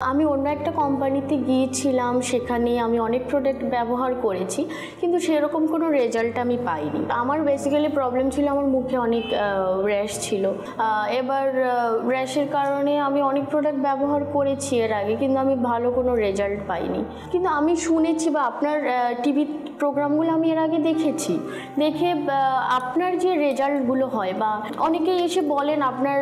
আমি অন্য একটা কোম্পানিতে গিয়েছিলাম, সেখানে আমি অনেক প্রোডাক্ট ব্যবহার করেছি, কিন্তু সেরকম কোনো রেজাল্ট আমি পাইনি। আমার বেসিক্যালি প্রবলেম ছিল, আমার মুখে অনেক র্যাশ ছিল। এবার র্যাশের কারণে আমি অনেক প্রোডাক্ট ব্যবহার করেছি এর আগে, কিন্তু আমি ভালো কোনো রেজাল্ট পাইনি। কিন্তু আমি শুনেছি বা আপনার টিভি প্রোগ্রামগুলো আমি এর আগে দেখেছি, দেখে আপনার যে রেজাল্টগুলো হয় বা অনেকেই এসে বলেন আপনার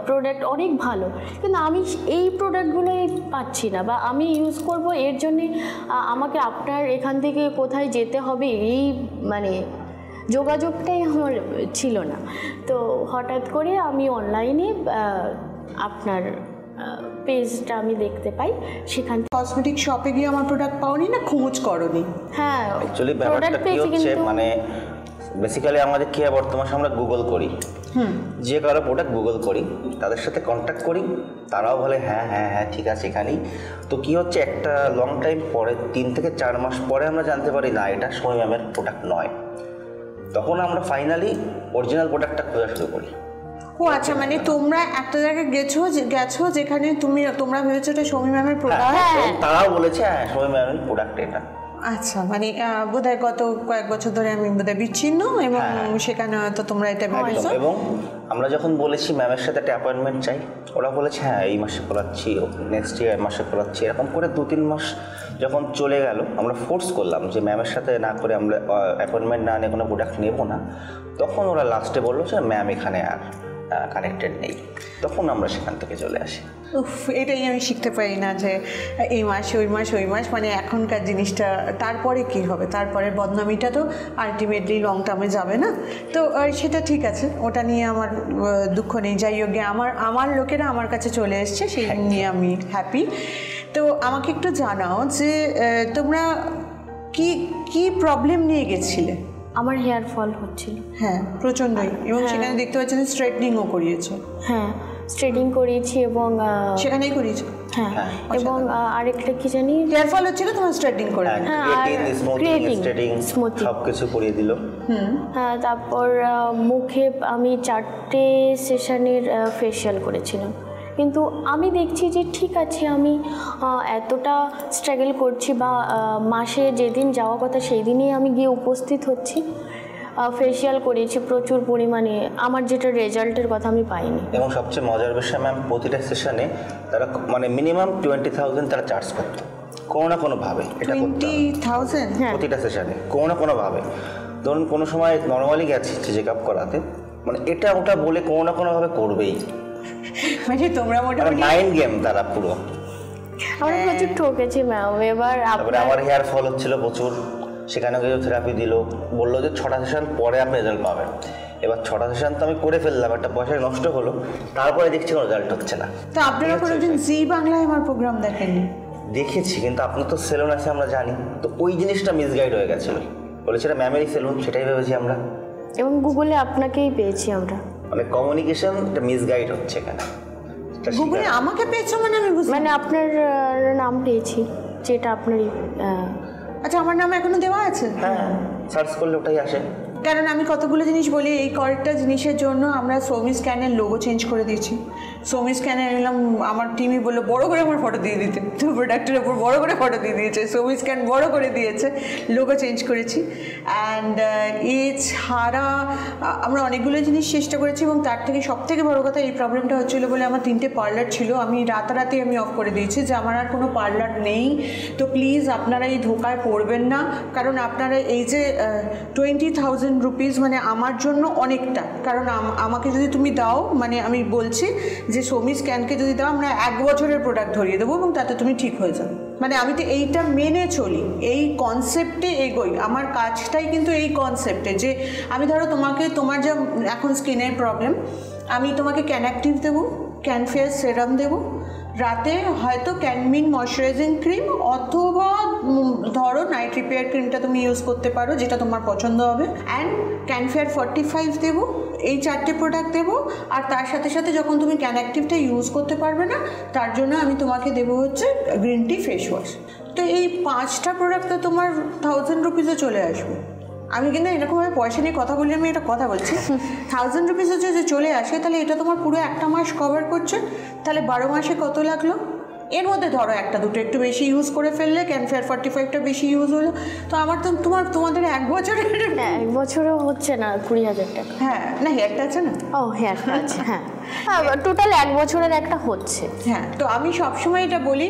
প্রোডাক্ট অনেক ভালো, কিন্তু আমি এই প্রোডাক্টগুলোই পাচ্ছি না, বা আমি ইউজ করব এর জন্যে আমাকে আপনার এখান থেকে কোথায় যেতে হবে এই মানে যোগাযোগটাই আমার ছিল না। তো হঠাৎ করে আমি অনলাইনে আপনার পেজটা আমি দেখতে পাই, সেখান কসমেটিক শপে গিয়ে আমার প্রোডাক্ট পাওনি না খোঁজ করনি? হ্যাঁ, অ্যাকচুয়ালি ব্যাপারটা কি হচ্ছে মানে বেসিক্যালি আমাদের কি বর্তমানে আমরা গুগল করি, যে কারো প্রোডাক্ট গুগল করি, তাদের সাথে কন্ট্যাক্ট করি, তারাও বলে হ্যাঁ হ্যাঁ হ্যাঁ ঠিক আছে এখানেই। তো কি হচ্ছে একটা লং টাইম পরে 3 থেকে 4 মাস পরে আমরা জানতে পারি না এটা সোমি ম্যামের প্রোডাক্ট নয়। তখন আমরা ফাইনালি অরিজিনাল প্রোডাক্টটা খোঁজা শুরু করি। ও আচ্ছা, মানে তোমরা একটা জায়গায় গেছো যেখানে তোমরা ভেবেছো এটা সোমি ম্যামের প্রোডাক্ট, তারাও বলেছে হ্যাঁ সোমি ম্যামের প্রোডাক্ট এটা। আচ্ছা, মানে বোধহয় গত কয়েক বছর ধরে আমি বোধহয় বিচ্ছিন্ন এবং সেখানে হয়তো তোমরা এটা ভেবেছো। এবং আমরা যখন বলেছি ম্যামের সাথে একটা অ্যাপয়েন্টমেন্ট চাই, ওরা বলেছে হ্যাঁ এই মাসে করাচ্ছি, নেক্সট ইয়ার মাসে করাচ্ছি। এরকম করে 2-3 মাস যখন চলে গেল, আমরা ফোর্স করলাম যে ম্যামের সাথে না করে আমরা অ্যাপয়েন্টমেন্ট না নিয়ে কোনো প্রোডাক্ট নেবো না। তখন ওরা লাস্টে বললো যে ম্যাম এখানে আর কানেক্টেড নেই। তখন আমরা সেখান থেকে চলে আসি। এটাই আমি শিখতে পারি না যে এই মাস ওই মাস ওই মাস, মানে এখনকার জিনিসটা তারপরে কি হবে, তারপরে বদনামিটা তো আলটিমেটলি লং টার্মে যাবে না। তো সেটা ঠিক আছে, ওটা নিয়ে আমার দুঃখ নেই। যাই হোক, আমার লোকেরা আমার কাছে চলে এসছে, সেই নিয়ে আমি হ্যাপি। তো আমাকে একটু জানাও যে তোমরা কি প্রবলেম নিয়ে গেছিলে? আমার হেয়ার ফল হচ্ছিল, হ্যাঁ প্রচণ্ডই, এবং সেখানে দেখতে পাচ্ছেন স্ট্রেটনিংও করিয়েছো। হ্যাঁ, স্ট্রেটিং করিয়েছি এবং সেখানেই করিয়েছো। হ্যাঁ, এবং আরেকটা কি জানি হেয়ার ফল হচ্ছিল, তোমার স্ট্রেটনিং করে ক্রিয়েটিং স্মুথিং সবকিছু করিয়ে দিল। হ্যাঁ, তারপর মুখে আমি 4টে সেশনের ফেশিয়াল করেছিলাম। কিন্তু আমি দেখছি যে ঠিক আছে, আমি এতটা স্ট্রাগল করছি বা মাসে যেদিন যাওয়া কথা সেই দিনই আমি গিয়ে উপস্থিত হচ্ছি, ফেশিয়াল করেছি প্রচুর পরিমাণে, আমার যেটা রেজাল্টের কথা আমি পাইনি। এবং সবচেয়ে মজার বিষয় ম্যাম, প্রতিটা সেশনে তারা মানে মিনিমাম 20,000 তারা চার্জ করতো কোনো না কোনোভাবে। এটা 20,000 প্রতিটা সেশনে কোনো না কোনোভাবে। ধরুন কোনো সময় নর্মালি গেছি চেক আপ করাতে, মানে এটা ওটা বলে কোনো না কোনোভাবে করবেই। মানে তোমরা মোটামুটি মাইন্ড গেম তারা পুরো। আমরা প্রচুর ঠকেছি ম্যাম। এবার আমার হেয়ার ফল হচ্ছিল প্রচুর, সেখানে কিছু থেরাপি দিল, বললো যে 6টা সেশন পরে আপনি রেজাল্ট পাবেন। এবার 6টা সেশন তো আমি করে ফেললাম, একটা পয়সা নষ্ট হলো, তারপরে দেখছি কোনো রেজাল্ট হচ্ছে না। তো আপনারা কোনোদিন জি বাংলায় আমার প্রোগ্রাম দেখেননি? দেখেছি, কিন্তু আপনার তো সেলুন আছে আমরা জানি, তো ওই জিনিসটা মিসগাইড হয়ে গেছিলো। বলেছে এটা ম্যামেরই সেলুন, সেটাই ভেবেছি আমরা, এবং গুগলে আপনাকেই পেয়েছি আমরা। মানে কমিউনিকেশন মিসগাইড হচ্ছে এখানে। গুগলে আমাকে পেয়েছো মানে আমি মানে আপনার নাম পেয়েছি, যেটা আপনারই। আচ্ছা, আমার নাম এখনো দেওয়া আছে? হ্যাঁ, সার্চ করলে ওটাই আসে। কারণ আমি কতগুলো জিনিস বলি, এই কয়েকটা জিনিসের জন্য আমরা সোমি স্ক্যানের লোগো চেঞ্জ করে দিয়েছি। সোমি স্ক্যানে এলাম, আমার টিমই বললো বড় করে আমার ফটো দিয়ে দিতে, তো প্রোডাক্টের ওপর বড় করে ফটো দিয়ে দিয়েছে, সোমি স্ক্যান বড় করে দিয়েছে, লোগো চেঞ্জ করেছি। অ্যান্ড এছাড়া আমরা অনেকগুলো জিনিস চেষ্টা করেছি, এবং তার থেকে সবথেকে বড় কথা এই প্রবলেমটা হচ্ছিলো বলে আমার 3টে পার্লার ছিল, আমি রাতারাতি আমি অফ করে দিয়েছি যে আমার আর কোনো পার্লার নেই। তো প্লিজ আপনারা এই ধোকায় পড়বেন না, কারণ আপনারা এই যে 20,000 রুপিস মানে আমার জন্য অনেকটা। কারণ আমাকে যদি তুমি দাও, মানে আমি বলছি যে সোমি স্ক্যানকে যদি দাও, আমরা 1 বছরের প্রোডাক্ট ধরিয়ে দেবো এবং তাতে তুমি ঠিক হয়ে যাবে। মানে আমি তো এইটা মেনে চলি, এই কনসেপ্টে এগোই, আমার কাজটাই কিন্তু এই কনসেপ্টে যে আমি ধরো তোমার যা এখন স্কিনের প্রবলেম, আমি তোমাকে ক্যানঅ্যাক্টিভ দেবো, ক্যানফেয়ার সেরাম দেবো, রাতে হয়তো ক্যানমিন ময়শ্চারাইজিং ক্রিম, অথবা ধরো নাইট রিপেয়ার ক্রিমটা তুমি ইউজ করতে পারো, যেটা তোমার পছন্দ হবে, অ্যান্ড ক্যানফেয়ার 45 দেবো। এই 4টে প্রোডাক্ট দেবো। আর তার সাথে সাথে যখন তুমি ক্যানঅ্যাক্টিভটা ইউজ করতে পারবে না, তার জন্য আমি তোমাকে দেবো হচ্ছে গ্রিন টি ফেস ওয়াশ। তো এই 5টা প্রোডাক্ট তো তোমার 1000 রুপিসে চলে আসবে। আমি কিন্তু এরকমভাবে পয়সা নিয়ে কথা বলি, আমি এটা কথা বলছি 1000 রুপিসে যদি চলে আসে, তাহলে এটা তোমার পুরো একটা মাস কভার করছে। তাহলে 12 মাসে কত লাগলো? এর মধ্যে ধরো একটা দুটো একটু বেশি ইউজ করে ফেললে, ক্যানফেয়ার 45টা বেশি ইউজ হলো, তো আমার তো তোমাদের 1 বছরের 1 বছরও হচ্ছে না 20,000 টাকা। হ্যাঁ না, হেয়ারটা আছে না? ও হেয়ারটা আছে, হ্যাঁ টোটাল 1 বছরের একটা হচ্ছে। হ্যাঁ, তো আমি সবসময় এটা বলি,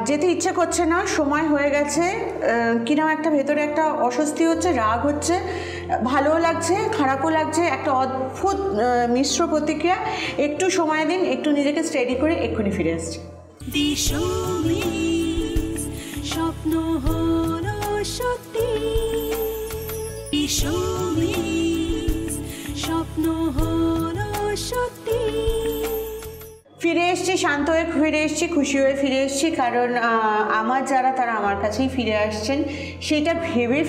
যেতে ইচ্ছে করছে না, সময় হয়ে গেছে, কিরকম একটা ভেতরে একটা অস্বস্তি হচ্ছে, রাগ হচ্ছে, ভালোও লাগছে খারাপও লাগছে, একটা অদ্ভুত মিশ্র প্রতিক্রিয়া। একটু সময় দিন, একটু নিজেকে স্টেডি করে এক্ষুনি ফিরে আসছি। স্বপ্ন হলো সত্যি, স্বপ্ন হলো সত্যি। ফিরে এসেছি, শান্ত হয়ে ফিরে এসেছি, খুশি হয়ে ফিরে এসেছি, কারণ আমার যারা তারা আমার কাছেই ফিরে আসছেন, সেটা ভেবে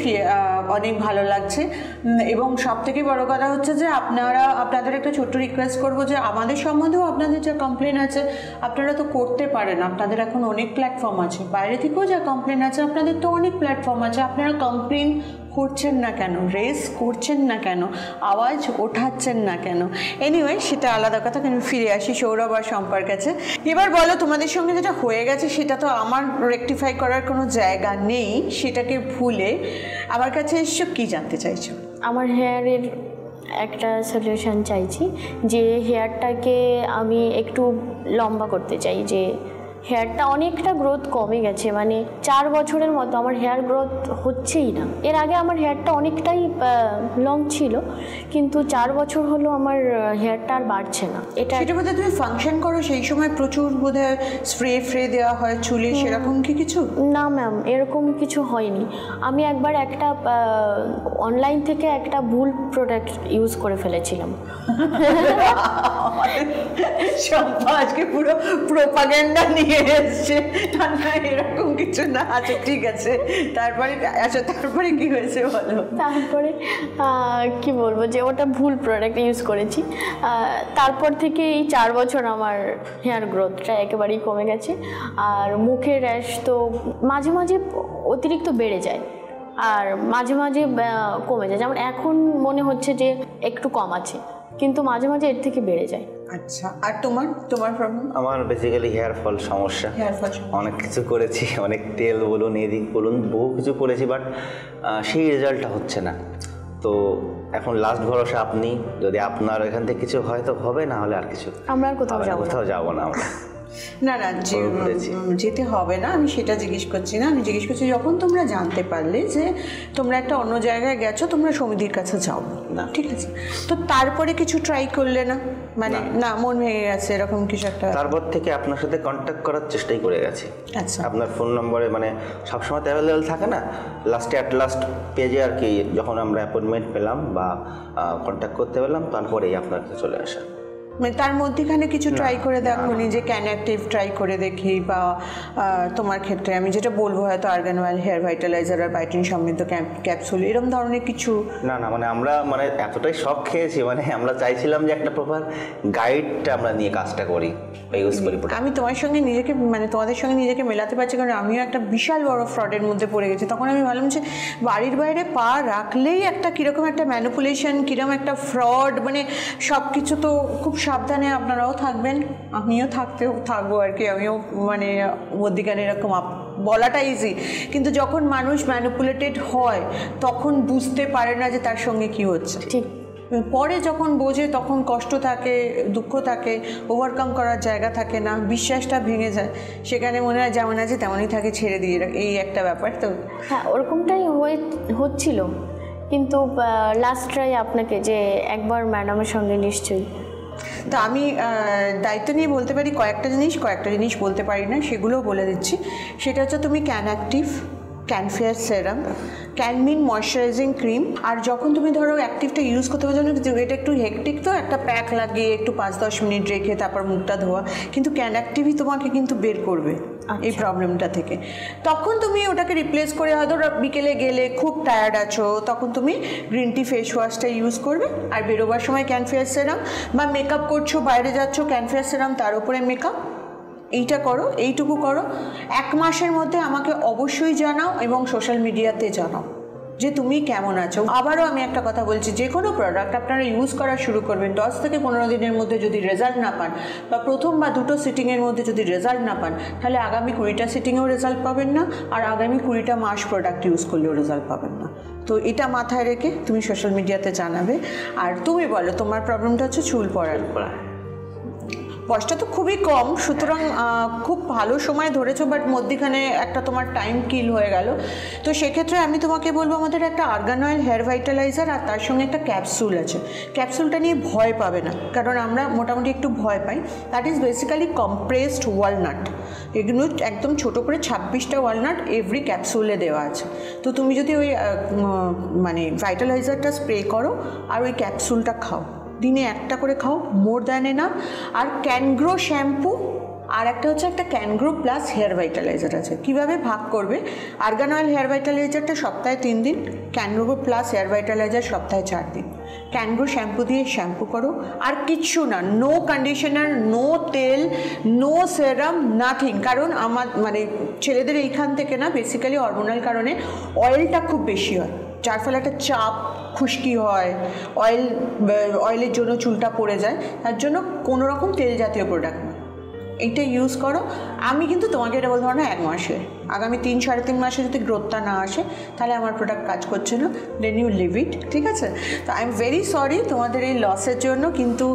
অনেক ভালো লাগছে। এবং সবথেকে বড় কথা হচ্ছে যে আপনাদের একটা ছোট্ট রিকোয়েস্ট করবো যে আমাদের সম্বন্ধেও আপনাদের যা কমপ্লেন আছে আপনারা তো করতে পারেন, আপনাদের এখন অনেক প্ল্যাটফর্ম আছে, বাইরে থেকেও যা কমপ্লেন আছে আপনাদের তো অনেক প্ল্যাটফর্ম আছে, আপনারা কমপ্লেন করছেন না কেন, রেস করছেন না কেন, আওয়াজ ওঠাচ্ছেন না কেন? এনিওয়ে, সেটা আলাদা কথা। কিন্তু ফিরে আসি সৌরভ আর সম্পর্ক কাছে। এবার বলো, তোমাদের সঙ্গে যেটা হয়ে গেছে সেটা তো আমার রেকটিফাই করার কোনো জায়গা নেই, সেটাকে ভুলে আমার কাছে এসে কি জানতে চাইছো? আমার হেয়ারের একটা সলিউশন চাইছি, যে হেয়ারটাকে আমি একটু লম্বা করতে চাই, যে হেয়ারটা অনেকটা গ্রোথ কমে গেছে, মানে 4 বছরের মতো আমার হেয়ার গ্রোথ হচ্ছেই না। এর আগে আমার হেয়ারটা অনেকটাই লং ছিল, কিন্তু 4 বছর হলো আমার হেয়ারটা আর বাড়ছে না। সেটা বোধহয় তুমি ফাংশন করো, সেই সময় প্রচুর বোধহয় স্প্রে দেওয়া হয় চুলে, সেরকম কি কিছু? না ম্যাম, এরকম কিছু হয়নি। আমি একবার একটা অনলাইন থেকে একটা ভুল প্রোডাক্ট ইউজ করে ফেলেছিলাম। আজকে পুরো প্রোপাগান্ডা নিয়ে এসছে, না এরকম কিছু না। আচ্ছা ঠিক আছে, তারপরে কি হয়েছে বলো? তারপরে কি বলবো, যে ওটা ভুল প্রোডাক্ট ইউজ করেছি। তারপর থেকে এই 4 বছর আমার হেয়ার গ্রোথটা একেবারেই কমে গেছে। আর মুখের র্যাশ তো মাঝে মাঝে অতিরিক্ত বেড়ে যায়, আর মাঝে মাঝে কমে যায়। যেমন এখন মনে হচ্ছে যে একটু কম আছে, কিন্তু মাঝে মাঝে এর থেকে বেড়ে যায়। আচ্ছা, আর তোমার প্রবলেম? আমার বেসিক্যালি হেয়ার ফল সমস্যা। অনেক কিছু করেছি, অনেক তেল বলুন, এদিক বলুন, বহু কিছু করেছি, বাট সেই রেজাল্টটা হচ্ছে না। তো এখন লাস্ট ভরসা আপনি, যদি আপনার এখান থেকে কিছু হয় তো হবে, না হলে আর কিছু আমরা আর কোথাও যাবো না আমরা। না যেতে হবে না, আমি সেটা জিজ্ঞেস করছি না। আমি জিজ্ঞেস করছি যখন তোমরা জানতে পারলে যে তোমরা একটা অন্য জায়গায় গেছো, তোমরা সমিতির কাছে যাও না, ঠিক আছে, তো তারপরে কিছু ট্রাই করলে না? মানে না, মন ভেঙে গেছে এরকম কিছু একটা? তারপর থেকে আপনার সাথে কন্ট্যাক্ট করার চেষ্টাই করে গেছি। আচ্ছা, আপনার ফোন নম্বরে মানে সবসময় অ্যাভেলেবেল থাকে না, লাস্ট পেজে আর কি, যখন আমরা অ্যাপয়েন্টমেন্ট পেলাম বা কন্ট্যাক্ট করতে পেলাম, তারপরেই আপনার কাছে চলে আসা। মানে তার মধ্যেখানে কিছু ট্রাই করে দেখো, নিজে ক্যানঅ্যাক্টিভ ট্রাই করে দেখি, বা তোমার ক্ষেত্রে আমি যেটা বলবো হয়তো আর্গান অয়েল, হেয়ার ভাইটালাইজার আর বায়োটিন সমৃদ্ধ ক্যাপসুল, এরকম ধরনের কিছু? না মানে আমরা এতটাই শখ খেয়েছি, মানে আমরা চাইছিলাম যে একটা প্রপার গাইডটা আমরা নিয়ে কাজটা করি, ইউজ করি। আমি তোমাদের সঙ্গে নিজেকে মেলাতে পারছি, কারণ আমিও একটা বিশাল বড় ফ্রডের মধ্যে পড়ে গেছি। তখন আমি ভাবলাম যে বাড়ির বাইরে পা রাখলেই একটা কীরকম একটা ম্যানিপুলেশন, কীরকম একটা ফ্রড, মানে সব কিছু। তো খুব সাবধানে আপনারাও থাকবেন, আমিও থাকবো আর কি। আমিও মানে মধ্যিখানে এরকম বলাটা ইজি, কিন্তু যখন মানুষ ম্যানিপুলেটেড হয় তখন বুঝতে পারে না যে তার সঙ্গে কি হচ্ছে। ঠিক, পরে যখন বোঝে তখন কষ্ট থাকে, দুঃখ থাকে, ওভারকাম করার জায়গা থাকে না, বিশ্বাসটা ভেঙে যায়, সেখানে মনে হয় যেমন আছে তেমনই থাকে, ছেড়ে দিয়ে এই একটা ব্যাপার। তো হ্যাঁ, ওরকমটাই হচ্ছিল, কিন্তু লাস্ট ট্রাই আপনাকে যে একবার ম্যাডামের সঙ্গে নিশ্চয়ই। তো আমি দায়িত্ব নিয়ে বলতে পারি কয়েকটা জিনিস বলতে পারি না, সেগুলোও বলে দিচ্ছি। সেটা হচ্ছে তুমি ক্যানঅ্যাক্টিভ, ক্যানফেয়ার সেরাম, ক্যানমিন ময়শ্চারাইজিং ক্রিম। আর যখন তুমি ধরো অ্যাক্টিভটা ইউজ করতে পারছো না, এটা একটু হেকটিক, তো একটা প্যাক লাগিয়ে একটু 5-10 মিনিট রেখে তারপর মুখটা ধোয়া, কিন্তু ক্যানঅ্যাক্টিভই তোমাকে কিন্তু বের করবে এই প্রবলেমটা থেকে। তখন তুমি ওটাকে রিপ্লেস করে, হয়তো বিকেলে গেলে খুব টায়ার্ড আছো, তখন তুমি গ্রিন টি ফেস ওয়াশটা ইউজ করবে। আর বেরোবার সময় ক্যানফেয়ার সেরাম, বা মেকআপ করছো, বাইরে যাচ্ছো, ক্যানফেয়ার সেরাম, তার উপরে মেকআপ, এইটুকু করো। 1 মাসের মধ্যে আমাকে অবশ্যই জানাও এবং সোশ্যাল মিডিয়াতে জানাও। যে তুমি কেমন আছো। আবারও আমি একটা কথা বলছি, যে কোনো প্রোডাক্ট আপনারা ইউজ করা শুরু করবেন 10 থেকে 15 দিনের মধ্যে যদি রেজাল্ট না পান, বা প্রথম বা দুটো সিটিংয়ের মধ্যে যদি রেজাল্ট না পান, তাহলে আগামী 20টা সিটিংয়েও রেজাল্ট পাবেন না, আর আগামী 20টা মাস প্রোডাক্ট ইউজ করলেও রেজাল্ট পাবেন না। তো এটা মাথায় রেখে তুমি সোশ্যাল মিডিয়াতে জানাবে। আর তুমি বলো, তোমার প্রবলেমটা হচ্ছে চুল পড়ার। বয়সটা তো খুবই কম, সুতরাং খুব ভালো সময় ধরেছো, বাট মধ্যিখানে একটা তোমার টাইম কিল হয়ে গেল। তো সেক্ষেত্রে আমি তোমাকে বলবো, আমাদের একটা আর্গান অয়েল হেয়ার ভাইটালাইজার আর তার সঙ্গে একটা ক্যাপসুল আছে। ক্যাপসুলটা নিয়ে ভয় পাবে না, কারণ আমরা মোটামুটি একটু ভয় পাই। That is basically compressed walnut. এগুলো একদম ছোটো করে 26টা ওয়ালনাট এভরি ক্যাপসুলে দেওয়া আছে। তো তুমি যদি ওই মানে ভাইটালাইজারটা স্প্রে করো আর ওই ক্যাপসুলটা খাও, দিনে একটা করে খাও, মোর দ্যান এনাফ। আর ক্যানগ্রো শ্যাম্পু আর একটা হচ্ছে একটা ক্যানগ্রো প্লাস হেয়ার ভাইটালাইজার আছে। কীভাবে ভাগ করবে? আর্গান অয়েল হেয়ার ভাইটালাইজারটা সপ্তাহে 3 দিন, ক্যানগ্রো প্লাস হেয়ার ভাইটালাইজার সপ্তাহে 4 দিন। ক্যানগ্রো শ্যাম্পু দিয়ে শ্যাম্পু করো, আর কিচ্ছু না, নো কন্ডিশনার, নো তেল, নো সেরাম, নাথিং। কারণ আমার মানে ছেলেদের এইখান থেকে না বেসিক্যালি হরমোনাল কারণে অয়েলটা খুব বেশি হয়, যার ফলে একটা চাপ, খুশকি হয়, অয়েলের জন্য চুলটা পড়ে যায়। তার জন্য কোনো রকম তেল জাতীয় প্রোডাক্ট না, এইটা ইউজ করো। আমি কিন্তু তোমাকে এটা বলতে পারবো না 1 মাসে, আগামী 3-3.5 মাসে যদি গ্রোথটা না আসে, তাহলে আমার প্রোডাক্ট কাজ করছে না, দেন ইউ লিভ ইট। ঠিক আছে? তো আই এম ভেরি সরি তোমাদের এই লসের জন্য, কিন্তু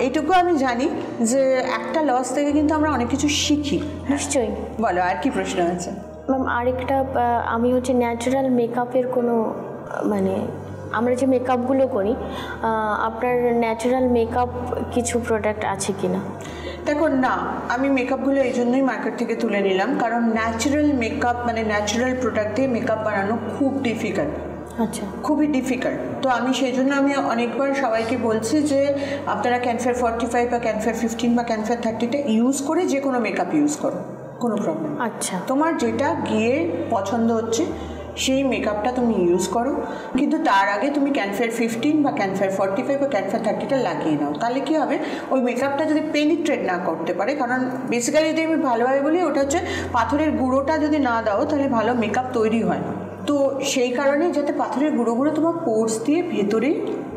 এইটুকু আমি জানি যে একটা লস থেকে কিন্তু আমরা অনেক কিছু শিখি। নিশ্চয়ই। বলো, আর কি প্রশ্ন আছে? ম্যাম আরেকটা, আমি হচ্ছে ন্যাচারাল মেকআপের কোনো মানে আমরা যে মেকআপগুলো করি, আপনার ন্যাচারাল মেকআপ কিছু প্রোডাক্ট আছে কি না? দেখো না, আমি মেকআপগুলো এই জন্যই মার্কেট থেকে তুলে নিলাম, কারণ ন্যাচারাল মেকআপ মানে ন্যাচারাল প্রোডাক্ট দিয়ে মেকআপ বানানো খুব ডিফিকাল্ট। আচ্ছা, খুবই ডিফিকাল্ট। তো আমি সেই জন্য আমি অনেকবার সবাইকে বলছি যে আপনারা ক্যানফেয়ার 45 বা ক্যানফেয়ার 15 বা ক্যানফেয়ার 30টা ইউজ করে যে কোনো মেকআপ ইউজ করো, কোনো প্রবলেম। আচ্ছা, তোমার যেটা গিয়ে পছন্দ হচ্ছে সেই মেকআপটা তুমি ইউজ করো, কিন্তু তার আগে তুমি ক্যানফেয়ার 15 বা ক্যানফেয়ার 45 বা ক্যানফেয়ার 30টা লাগিয়ে নাও। তাহলে কী হবে, ওই মেকআপটা যদি পেনিট্রেট না করতে পারে, কারণ বেসিক্যালি যদি আমি ভালোভাবে বলি, ওটা হচ্ছে পাথরের গুঁড়োটা যদি না দাও তাহলে ভালো মেকআপ তৈরি হয় না। তো সেই কারণে যাতে পাথরের গুঁড়োগুলো তোমার পোর্স দিয়ে ভেতরে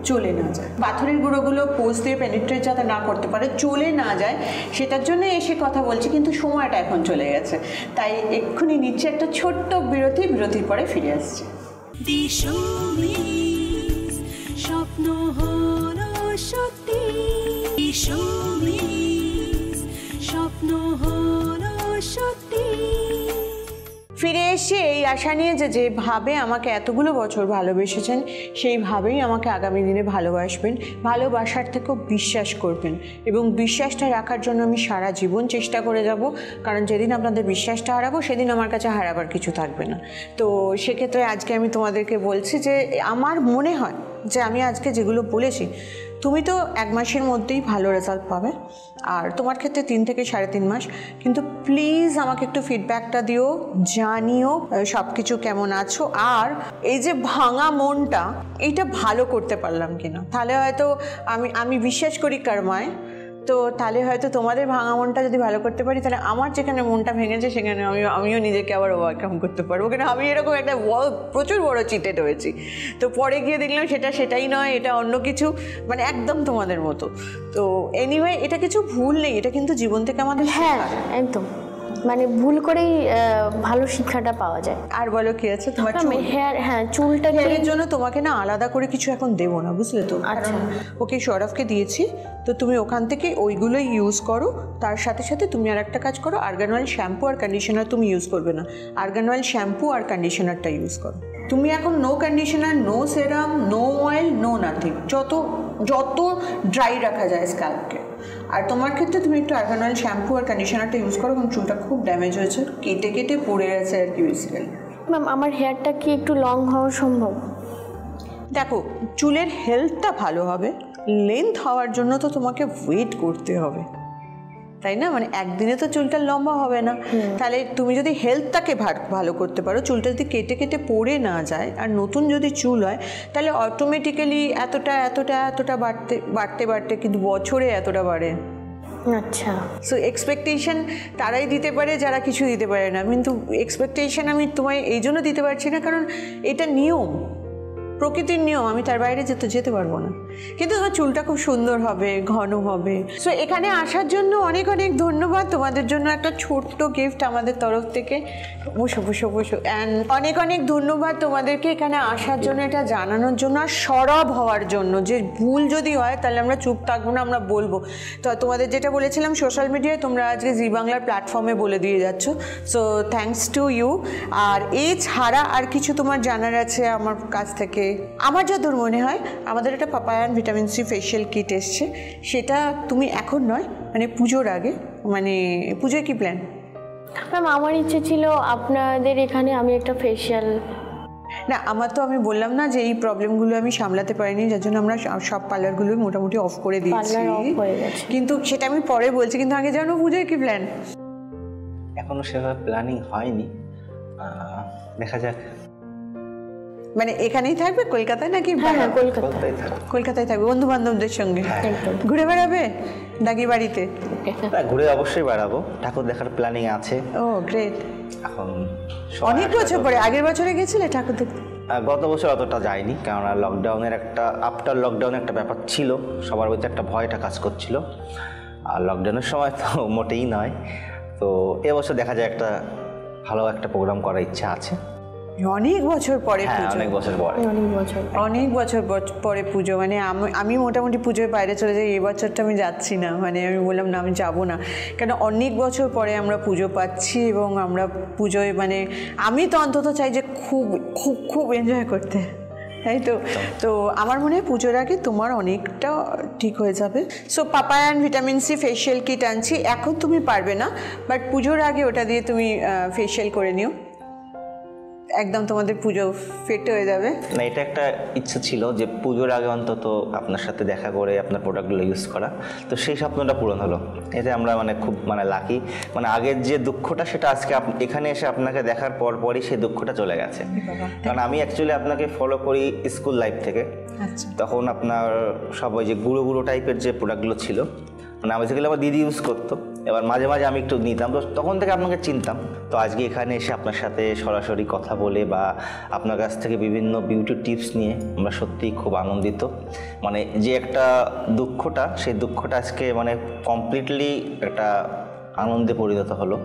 চলে না যায়, পাথরের গুঁড়োগুলো পোর্স দিয়ে পেনিট্রেট যাতে না করতে পারে, চলে না যায়, সেটার জন্য এসে কথা বলছি। কিন্তু সময়টা এখন চলে গেছে, তাই এক্ষুনি নিচ্ছে একটা ছোট্ট বিরতি, বিরতির পরে ফিরে আসছে। স্বপ্ন হলো সত্যি, স্বপ্ন হলো সত্যি। ফিরে এসে এই আশা নিয়ে যে যেভাবে আমাকে এতগুলো বছর ভালোবেসেছেন, সেইভাবেই আমাকে আগামী দিনে ভালোবাসবেন, ভালোবাসার থেকেও বিশ্বাস করবেন, এবং বিশ্বাসটা রাখার জন্য আমি সারা জীবন চেষ্টা করে যাব। কারণ যেদিন আপনাদের বিশ্বাসটা হারাবো, সেদিন আমার কাছে হারাবার কিছু থাকবে না। তো সেক্ষেত্রে আজকে আমি তোমাদেরকে বলছি যে আমার মনে হয় যে আমি আজকে যেগুলো বলেছি, তুমি তো 1 মাসের মধ্যেই ভালো রেজাল্ট পাবে, আর তোমার ক্ষেত্রে 3 থেকে 3.5 মাস। কিন্তু প্লিজ আমাকে একটু ফিডব্যাকটা দিও, জানিও সব কিছু কেমন আছো, আর এই যে ভাঙা মনটা, এইটা ভালো করতে পারলাম কিনা। তাহলে হয়তো আমি বিশ্বাস করি কর্মায়, তো তাহলে হয়তো তোমাদের ভাঙা মনটা যদি ভালো করতে পারি, তাহলে আমার যেখানে মনটা ভেঙেছে সেখানে আমিও নিজেকে আবার ওভারকাম করতে পারবো। কেন আমি এরকম একটা প্রচুর বড় চিটেড হয়েছি, তো পরে গিয়ে দেখলাম সেটাই নয়, এটা অন্য কিছু, মানে একদম তোমাদের মতো। তো এনিওয়ে, এটা কিছু ভুল নেই, এটা কিন্তু জীবন থেকে আমাদের। হ্যাঁ একদম, মানে ভুল করেই ভালো শিক্ষাটা পাওয়া যায়। আর বলো কি আছে তোমার? হেয়ার, হ্যাঁ চুলটা হেয়ারের জন্য তোমাকে না আলাদা করে কিছু এখন দেবো না, বুঝলে তো? আচ্ছা, ওকে সৌরভকে দিয়েছি, তো তুমি ওখান থেকে ওইগুলোই ইউজ করো। তার সাথে সাথে তুমি আর একটা কাজ করো, আর্গান অয়েল শ্যাম্পু আর কন্ডিশনার তুমি ইউজ করবে না, আর্গান অয়েল শ্যাম্পু আর কন্ডিশনারটা ইউজ করো। তুমি এখন নো কন্ডিশনার, নো সেরাম, নো অয়েল, নো নাথিং, যত ড্রাই রাখা যায় স্ক্যাল্পকে। আর তোমার ক্ষেত্রে তুমি একটু আর্গান অয়েল শ্যাম্পু আর কন্ডিশনারটা ইউজ করো, কারণ চুলটা খুব ড্যামেজ হয়েছে, কেটে কেটে পড়ে গেছে আর কি বেসিক্যালি। ম্যাম আমার হেয়ারটা কি একটু লং হওয়া সম্ভব? দেখো, চুলের হেলথটা ভালো হবে, লেন্থ হওয়ার জন্য তো তোমাকে ওয়েট করতে হবে, তাই না? মানে একদিনে তো চুলটা লম্বা হবে না। তাহলে তুমি যদি হেলথটাকে ভালো করতে পারো, চুলটা যদি কেটে কেটে পড়ে না যায়, আর নতুন যদি চুল হয়, তাহলে অটোমেটিক্যালি এতটা বাড়তে বাড়তে কিন্তু বছরে এতটা বাড়ে। আচ্ছা। সো এক্সপেকটেশন তারাই দিতে পারে যারা কিছু দিতে পারে না, কিন্তু এক্সপেকটেশন আমি তোমায় এই জন্য দিতে পারছি না কারণ এটা নিয়ম, প্রকৃতির নিয়ম, আমি তার বাইরে যেতে পারবো না। কিন্তু তোমার চুলটা খুব সুন্দর হবে, ঘন হবে। সো এখানে আসার জন্য অনেক অনেক ধন্যবাদ। তোমাদের জন্য একটা ছোট্ট গিফট আমাদের তরফ থেকে। বসো বসো বসো। অ্যান্ড অনেক অনেক ধন্যবাদ তোমাদেরকে এখানে আসার জন্য, এটা জানানোর জন্য আর সরব হওয়ার জন্য। যে ভুল যদি হয় তাহলে আমরা চুপ থাকবো না, আমরা বলবো। তো তোমাদের যেটা বলেছিলাম সোশ্যাল মিডিয়ায়, তোমরা আজকে জি বাংলার প্ল্যাটফর্মে বলে দিয়ে যাচ্ছ। So thanks to you. আর এছাড়া আর কিছু তোমার জানার আছে আমার কাছ থেকে? আমার যতদূর মনে হয় আমাদের একটা পাপায়ান ভিটামিন সি ফেশিয়াল কিট এসছে, সেটা তুমি এখন নয় মানে পুজোর আগে, মানে পুজোয় কি প্ল্যান? ম্যাম আমার ইচ্ছে ছিল আপনাদের এখানে আমি একটা ফেশিয়াল। না, আমার তো আমি বললাম না যে এই প্রবলেমগুলো আমি সামলাতে পারিনি, যার জন্য আমরা সব পার্লারগুলো মোটামুটি অফ করে দিয়েছি। কিন্তু সেটা আমি পরে বলছি, কিন্তু আগে জানো পুজোয় কি প্ল্যান? এখনো সেভাবে প্ল্যানিং হয়নি, দেখা যাক। মানে এখানেই থাকবে কলকাতায় নাকি? হ্যাঁ, কলকাতায় থাকবে বন্ধু বান্ধবদের সঙ্গে ঘুরে বেড়াবে নাকি বাড়িতে? ঘুরে অবশ্যই বেড়াবো, ঠাকুর দেখার প্ল্যানিং আছে। ও গ্রেট। এখন অনেক বছর পরে, আগের বছরে গেছিলে ঠাকুর দেখতে? গত বছর অতটা যায়নি, কেননা লকডাউনের একটা আফটার লকডাউনের একটা ব্যাপার ছিল, সবার মধ্যে একটা ভয়টা কাজ করছিল। আর লকডাউনের সময় তো মোটেই নয়। তো এবছর দেখা যায় একটা ভালো একটা প্রোগ্রাম করার ইচ্ছা আছে। অনেক বছর পরে পুজো, অনেক বছর পরে পুজো। মানে আমি মোটামুটি পুজোয় বাইরে চলে যাই, এই বছরটা আমি যাচ্ছি না। মানে আমি বললাম না, আমি যাব না, কেন অনেক বছর পরে আমরা পুজো পাচ্ছি এবং আমরা পুজোয় মানে আমি তো অন্তত চাই যে খুব খুব খুব এনজয় করতে, তাই তো। তো আমার মনে হয় পুজোর আগে তোমার অনেকটা ঠিক হয়ে যাবে। সো পাপায়ান ভিটামিন সি ফেশিয়াল কিট আনছি, এখন তুমি পারবে না, বাট পুজোর আগে ওটা দিয়ে তুমি ফেশিয়াল করে নিও, একদম তোমাদের পুজো ফিট হয়ে যাবে। না, এটা একটা ইচ্ছা ছিল যে পুজোর আগে অন্তত আপনার সাথে দেখা করে আপনার প্রোডাক্টগুলো ইউজ করা। তো সেই স্বপ্নটা পূরণ হলো, এতে আমরা মানে খুব মানে লাকি। মানে আগের যে দুঃখটা সেটা আজকে এখানে এসে আপনাকে দেখার পরই সেই দুঃখটা চলে গেছে। কারণ আমি অ্যাকচুয়ালি আপনাকে ফলো করি স্কুল লাইফ থেকে। তখন আপনার সব ওই যে গুঁড়ো গুঁড়ো টাইপের যে প্রোডাক্টগুলো ছিল, মানে বেসিক্যালি আমার দিদি ইউজ করতো, এবার মাঝে মাঝে আমি একটু নিতাম, তো তখন থেকে আপনাকে চিনতাম। তো আজকে এখানে এসে আপনার সাথে সরাসরি কথা বলে বা আপনার কাছ থেকে বিভিন্ন বিউটি টিপস নিয়ে আমরা সত্যিই খুব আনন্দিত। মানে যে একটা দুঃখটা, সেই দুঃখটা আজকে মানে কমপ্লিটলি একটা আনন্দে পরিণত হলো।